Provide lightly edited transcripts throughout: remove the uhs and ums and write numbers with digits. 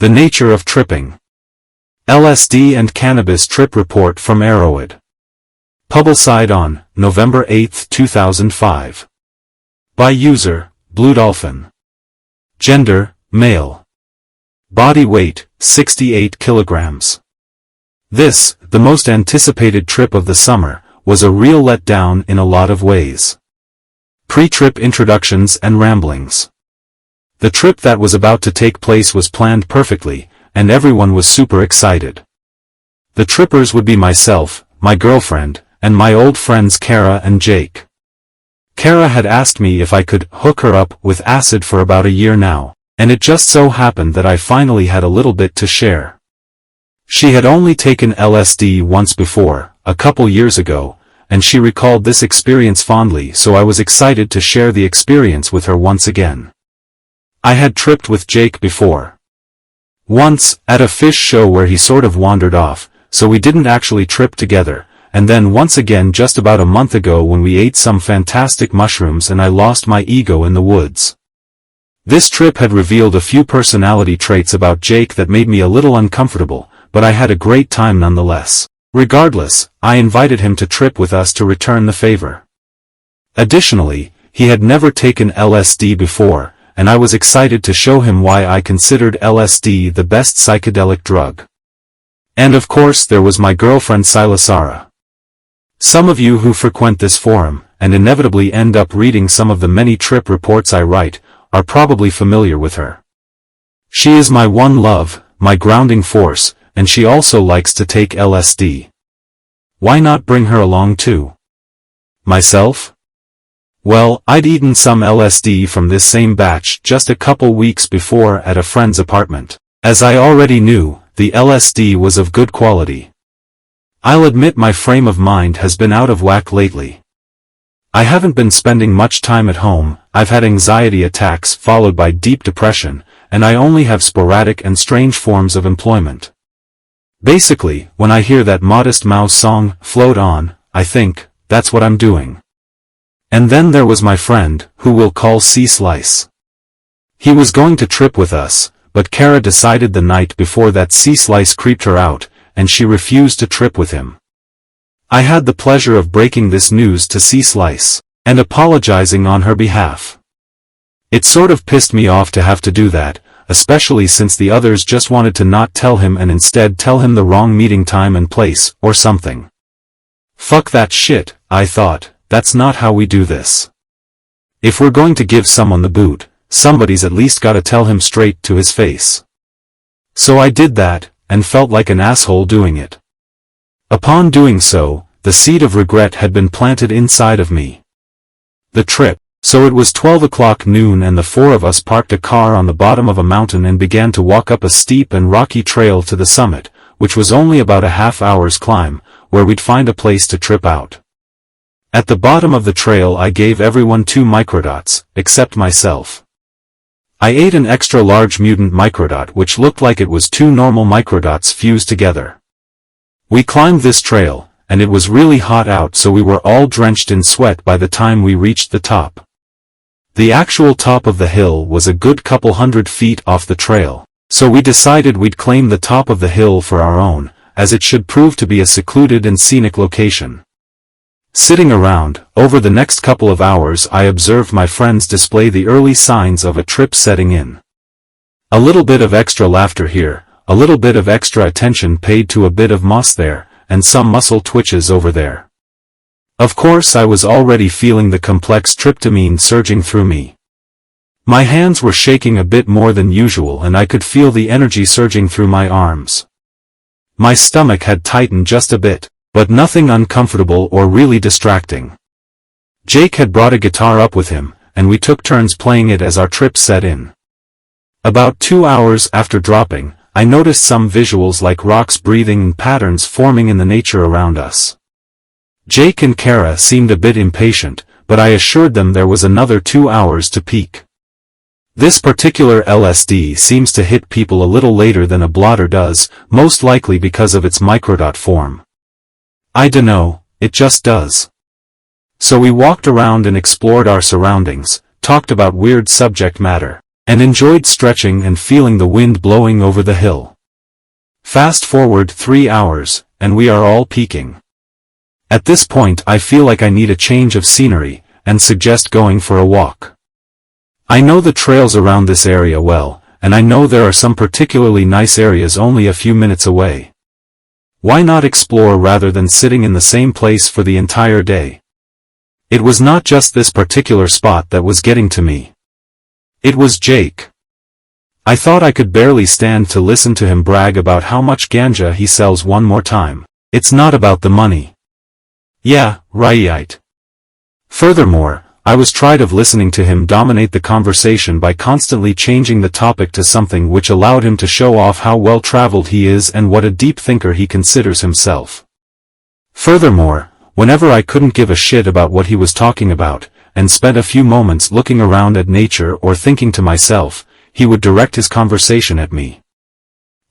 The nature of tripping. LSD and cannabis trip report from Arrowhead. Published on November 8, 2005. By user, Blue Dolphin. Gender, male. Body weight, 68 kilograms. This, the most anticipated trip of the summer, was a real letdown in a lot of ways. Pre-trip introductions and ramblings. The trip that was about to take place was planned perfectly, and everyone was super excited. The trippers would be myself, my girlfriend, and my old friends Kara and Jake. Kara had asked me if I could hook her up with acid for about a year now, and it just so happened that I finally had a little bit to share. She had only taken LSD once before, a couple years ago, and she recalled this experience fondly, so I was excited to share the experience with her once again. I had tripped with Jake before. Once, at a fish show where he sort of wandered off, so we didn't actually trip together, and then once again just about a month ago when we ate some fantastic mushrooms and I lost my ego in the woods. This trip had revealed a few personality traits about Jake that made me a little uncomfortable, but I had a great time nonetheless. Regardless, I invited him to trip with us to return the favor. Additionally, he had never taken LSD before, and I was excited to show him why I considered LSD the best psychedelic drug. And of course there was my girlfriend Silasara. Some of you who frequent this forum, and inevitably end up reading some of the many trip reports I write, are probably familiar with her. She is my one love, my grounding force, and she also likes to take LSD. Why not bring her along too? Myself? Well, I'd eaten some LSD from this same batch just a couple weeks before at a friend's apartment. As I already knew, the LSD was of good quality. I'll admit my frame of mind has been out of whack lately. I haven't been spending much time at home, I've had anxiety attacks followed by deep depression, and I only have sporadic and strange forms of employment. Basically, when I hear that Modest Mouse song, Float On, I think, that's what I'm doing. And then there was my friend, who we'll call C-Slice. He was going to trip with us, but Kara decided the night before that C-Slice creeped her out, and she refused to trip with him. I had the pleasure of breaking this news to C-Slice, and apologizing on her behalf. It sort of pissed me off to have to do that, especially since the others just wanted to not tell him and instead tell him the wrong meeting time and place, or something. Fuck that shit, I thought. That's not how we do this. If we're going to give someone the boot, somebody's at least gotta tell him straight to his face. So I did that, and felt like an asshole doing it. Upon doing so, the seed of regret had been planted inside of me. The trip. So it was 12 o'clock noon and the four of us parked a car on the bottom of a mountain and began to walk up a steep and rocky trail to the summit, which was only about a half-hour's climb, where we'd find a place to trip out. At the bottom of the trail I gave everyone 2 microdots, except myself. I ate an extra large mutant microdot which looked like it was 2 normal microdots fused together. We climbed this trail, and it was really hot out so we were all drenched in sweat by the time we reached the top. The actual top of the hill was a good couple hundred feet off the trail, so we decided we'd claim the top of the hill for our own, as it should prove to be a secluded and scenic location. Sitting around, over the next couple of hours I observed my friends display the early signs of a trip setting in. A little bit of extra laughter here, a little bit of extra attention paid to a bit of moss there, and some muscle twitches over there. Of course I was already feeling the complex tryptamine surging through me. My hands were shaking a bit more than usual and I could feel the energy surging through my arms. My stomach had tightened just a bit, but nothing uncomfortable or really distracting. Jake had brought a guitar up with him, and we took turns playing it as our trip set in. About 2 hours after dropping, I noticed some visuals like rocks breathing and patterns forming in the nature around us. Jake and Kara seemed a bit impatient, but I assured them there was another 2 hours to peak. This particular LSD seems to hit people a little later than a blotter does, most likely because of its microdot form. I dunno, it just does. So we walked around and explored our surroundings, talked about weird subject matter, and enjoyed stretching and feeling the wind blowing over the hill. Fast forward 3 hours, and we are all peaking. At this point I feel like I need a change of scenery, and suggest going for a walk. I know the trails around this area well, and I know there are some particularly nice areas only a few minutes away. Why not explore rather than sitting in the same place for the entire day? It was not just this particular spot that was getting to me. It was Jake. I thought I could barely stand to listen to him brag about how much ganja he sells one more time. It's not about the money. Yeah, right. Furthermore, I was tired of listening to him dominate the conversation by constantly changing the topic to something which allowed him to show off how well-traveled he is and what a deep thinker he considers himself. Furthermore, whenever I couldn't give a shit about what he was talking about, and spent a few moments looking around at nature or thinking to myself, he would direct his conversation at me.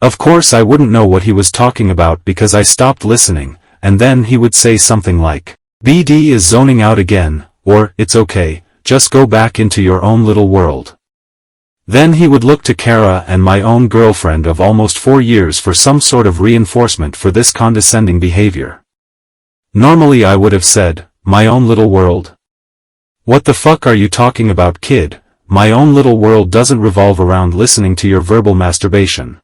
Of course I wouldn't know what he was talking about because I stopped listening, and then he would say something like, "BD is zoning out again," or, "It's okay, just go back into your own little world." Then he would look to Kara and my own girlfriend of almost 4 years for some sort of reinforcement for this condescending behavior. Normally I would have said, "My own little world? What the fuck are you talking about, kid? My own little world doesn't revolve around listening to your verbal masturbation.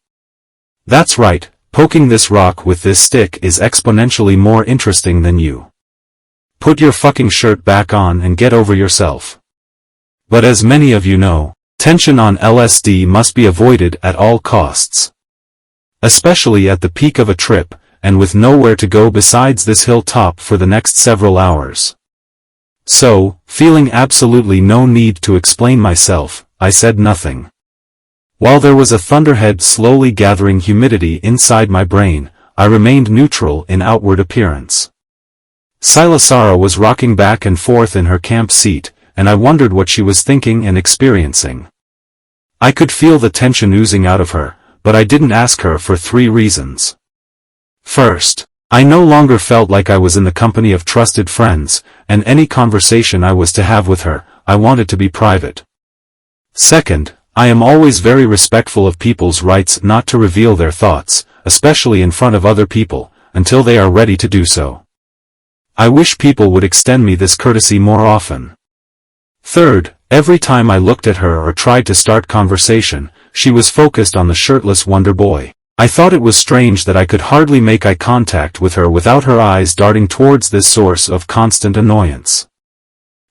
That's right, poking this rock with this stick is exponentially more interesting than you. Put your fucking shirt back on and get over yourself." But as many of you know, tension on LSD must be avoided at all costs. Especially at the peak of a trip, and with nowhere to go besides this hilltop for the next several hours. So, feeling absolutely no need to explain myself, I said nothing. While there was a thunderhead slowly gathering humidity inside my brain, I remained neutral in outward appearance. Silasara was rocking back and forth in her camp seat, and I wondered what she was thinking and experiencing. I could feel the tension oozing out of her, but I didn't ask her for 3 reasons. First, I no longer felt like I was in the company of trusted friends, and any conversation I was to have with her, I wanted to be private. Second, I am always very respectful of people's rights not to reveal their thoughts, especially in front of other people, until they are ready to do so. I wish people would extend me this courtesy more often. Third, every time I looked at her or tried to start conversation, she was focused on the shirtless wonder boy. I thought it was strange that I could hardly make eye contact with her without her eyes darting towards this source of constant annoyance.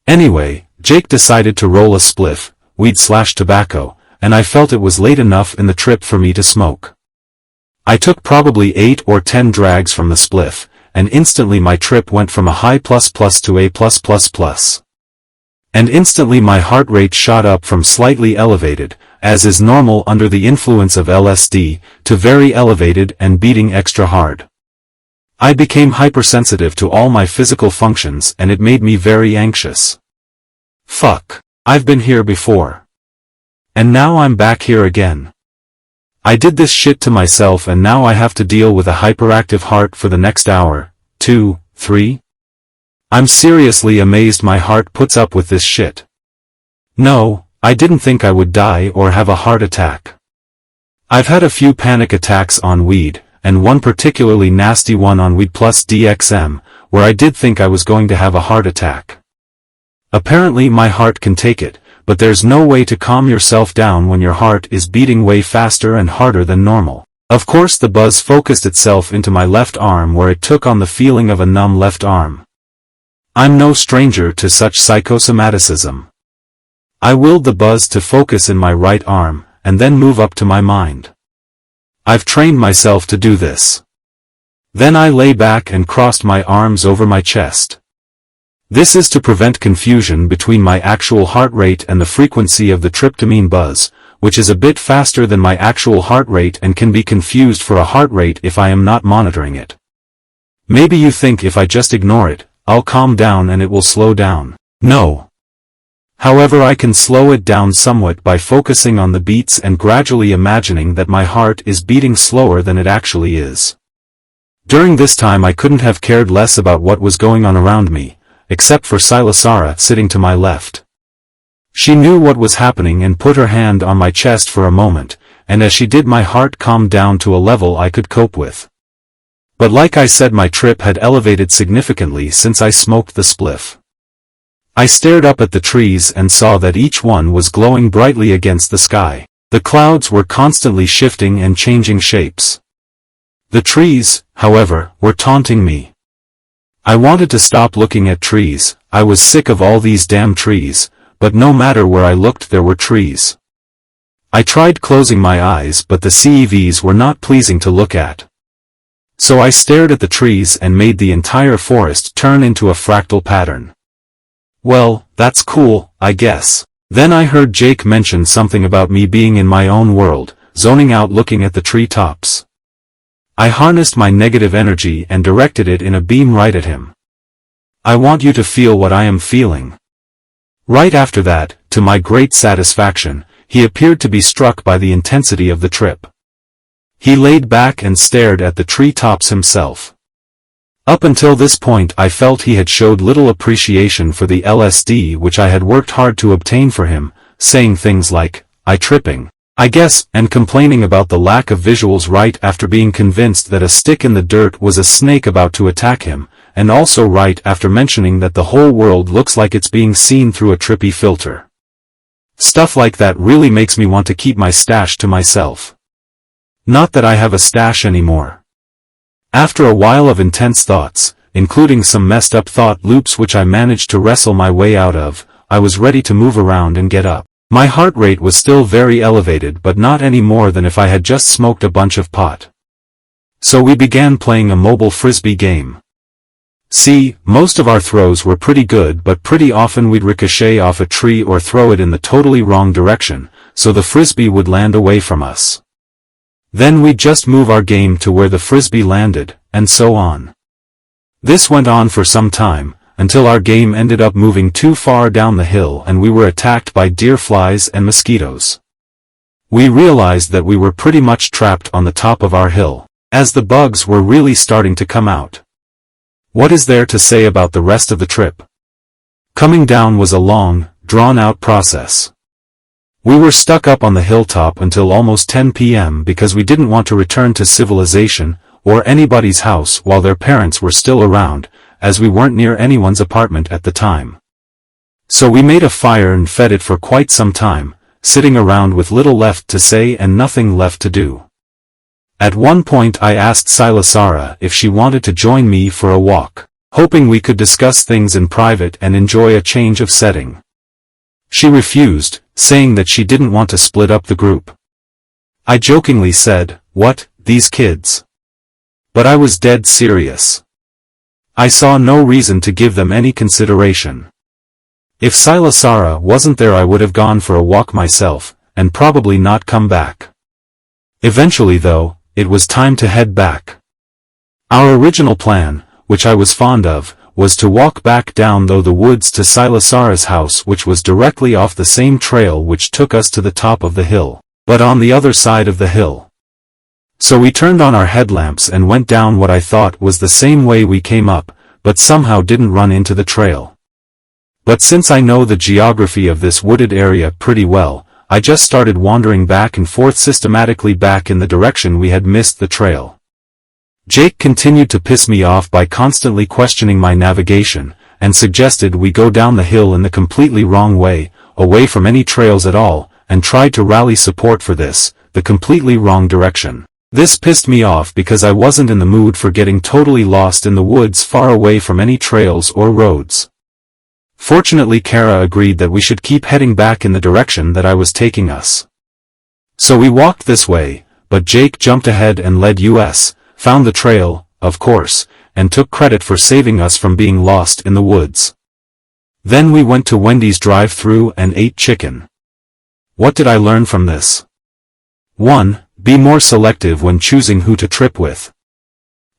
Anyway, Jake decided to roll a spliff, weed/tobacco, and I felt it was late enough in the trip for me to smoke. I took probably 8 or 10 drags from the spliff, and instantly my trip went from a high plus to a plus. And instantly my heart rate shot up from slightly elevated, as is normal under the influence of LSD, to very elevated and beating extra hard. I became hypersensitive to all my physical functions and it made me very anxious. Fuck, I've been here before. And now I'm back here again. I did this shit to myself and now I have to deal with a hyperactive heart for the next hour, 2, 3? I'm seriously amazed my heart puts up with this shit. No, I didn't think I would die or have a heart attack. I've had a few panic attacks on weed, and one particularly nasty one on weed plus DXM, where I did think I was going to have a heart attack. Apparently my heart can take it, but there's no way to calm yourself down when your heart is beating way faster and harder than normal. Of course the buzz focused itself into my left arm where it took on the feeling of a numb left arm. I'm no stranger to such psychosomaticism. I willed the buzz to focus in my right arm, and then move up to my mind. I've trained myself to do this. Then I lay back and crossed my arms over my chest. This is to prevent confusion between my actual heart rate and the frequency of the tryptamine buzz, which is a bit faster than my actual heart rate and can be confused for a heart rate if I am not monitoring it. Maybe you think if I just ignore it, I'll calm down and it will slow down. No. However, I can slow it down somewhat by focusing on the beats and gradually imagining that my heart is beating slower than it actually is. During this time I couldn't have cared less about what was going on around me, except for Silasara sitting to my left. She knew what was happening and put her hand on my chest for a moment, and as she did my heart calmed down to a level I could cope with. But like I said, my trip had elevated significantly since I smoked the spliff. I stared up at the trees and saw that each one was glowing brightly against the sky. The clouds were constantly shifting and changing shapes. The trees, however, were taunting me. I wanted to stop looking at trees. I was sick of all these damn trees, but no matter where I looked there were trees. I tried closing my eyes, but the CEVs were not pleasing to look at. So I stared at the trees and made the entire forest turn into a fractal pattern. Well, that's cool, I guess. Then I heard Jake mention something about me being in my own world, zoning out looking at the tree tops. I harnessed my negative energy and directed it in a beam right at him. I want you to feel what I am feeling. Right after that, to my great satisfaction, he appeared to be struck by the intensity of the trip. He laid back and stared at the tree tops himself. Up until this point I felt he had showed little appreciation for the LSD which I had worked hard to obtain for him, saying things like, "I tripping, I guess," and complaining about the lack of visuals right after being convinced that a stick in the dirt was a snake about to attack him, and also right after mentioning that the whole world looks like it's being seen through a trippy filter. Stuff like that really makes me want to keep my stash to myself. Not that I have a stash anymore. After a while of intense thoughts, including some messed up thought loops which I managed to wrestle my way out of, I was ready to move around and get up. My heart rate was still very elevated, but not any more than if I had just smoked a bunch of pot. So we began playing a mobile frisbee game. See, most of our throws were pretty good, but pretty often we'd ricochet off a tree or throw it in the totally wrong direction, so the frisbee would land away from us. Then we'd just move our game to where the frisbee landed, and so on. This went on for some time, until our game ended up moving too far down the hill and we were attacked by deer flies and mosquitoes. We realized that we were pretty much trapped on the top of our hill, as the bugs were really starting to come out. What is there to say about the rest of the trip? Coming down was a long, drawn-out process. We were stuck up on the hilltop until almost 10 p.m. because we didn't want to return to civilization, or anybody's house while their parents were still around, as we weren't near anyone's apartment at the time. So we made a fire and fed it for quite some time, sitting around with little left to say and nothing left to do. At one point I asked Silasara if she wanted to join me for a walk, hoping we could discuss things in private and enjoy a change of setting. She refused, saying that she didn't want to split up the group. I jokingly said, "What, these kids?" But I was dead serious. I saw no reason to give them any consideration. If Silasara wasn't there I would have gone for a walk myself, and probably not come back. Eventually though, it was time to head back. Our original plan, which I was fond of, was to walk back down through the woods to Silasara's house, which was directly off the same trail which took us to the top of the hill, but on the other side of the hill. So we turned on our headlamps and went down what I thought was the same way we came up, but somehow didn't run into the trail. But since I know the geography of this wooded area pretty well, I just started wandering back and forth systematically back in the direction we had missed the trail. Jake continued to piss me off by constantly questioning my navigation, and suggested we go down the hill in the completely wrong way, away from any trails at all, and tried to rally support for this, the completely wrong direction. This pissed me off because I wasn't in the mood for getting totally lost in the woods far away from any trails or roads. Fortunately Kara agreed that we should keep heading back in the direction that I was taking us. So we walked this way, but Jake jumped ahead and led us, found the trail, of course, and took credit for saving us from being lost in the woods. Then we went to Wendy's drive-thru and ate chicken. What did I learn from this? 1. Be more selective when choosing who to trip with.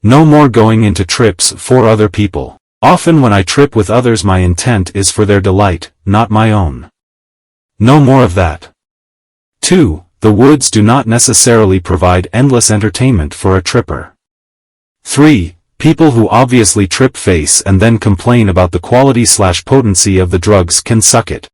No more going into trips for other people. Often when I trip with others my intent is for their delight, not my own. No more of that. 2. The woods do not necessarily provide endless entertainment for a tripper. 3. People who obviously trip face and then complain about the quality/potency of the drugs can suck it.